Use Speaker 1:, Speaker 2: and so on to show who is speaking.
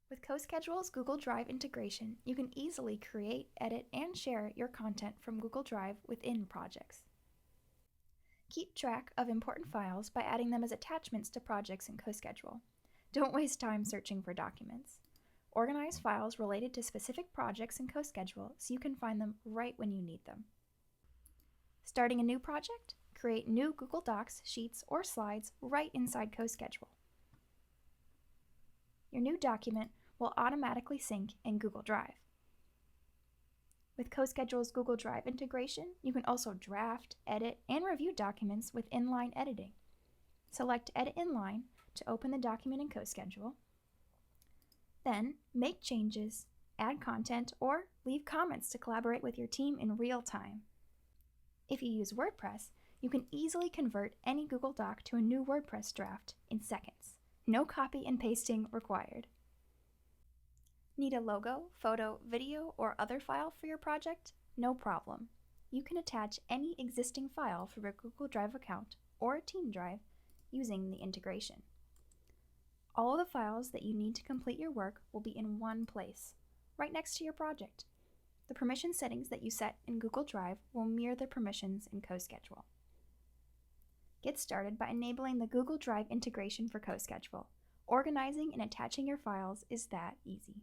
Speaker 1: With CoSchedule's Google Drive integration, you can easily create, edit, and share your content from Google Drive within projects. Keep track of important files by adding them as attachments to projects in CoSchedule. Don't waste time searching for documents. Organize files related to specific projects in CoSchedule so you can find them right when you need them. Starting a new project? Create new Google Docs, Sheets, or Slides right inside CoSchedule. Your new document will automatically sync in Google Drive. With CoSchedule's Google Drive integration, you can also draft, edit, and review documents with Inline Editing. Select Edit Inline to open the document in CoSchedule. Then, make changes, add content, or leave comments to collaborate with your team in real time. If you use WordPress, you can easily convert any Google Doc to a new WordPress draft in seconds. No copy and pasting required. Need a logo, photo, video, or other file for your project? No problem. You can attach any existing file from your Google Drive account or a Team Drive using the integration. All of the files that you need to complete your work will be in one place, right next to your project. The permission settings that you set in Google Drive will mirror the permissions in CoSchedule. Get started by enabling the Google Drive integration for CoSchedule. Organizing and attaching your files is that easy.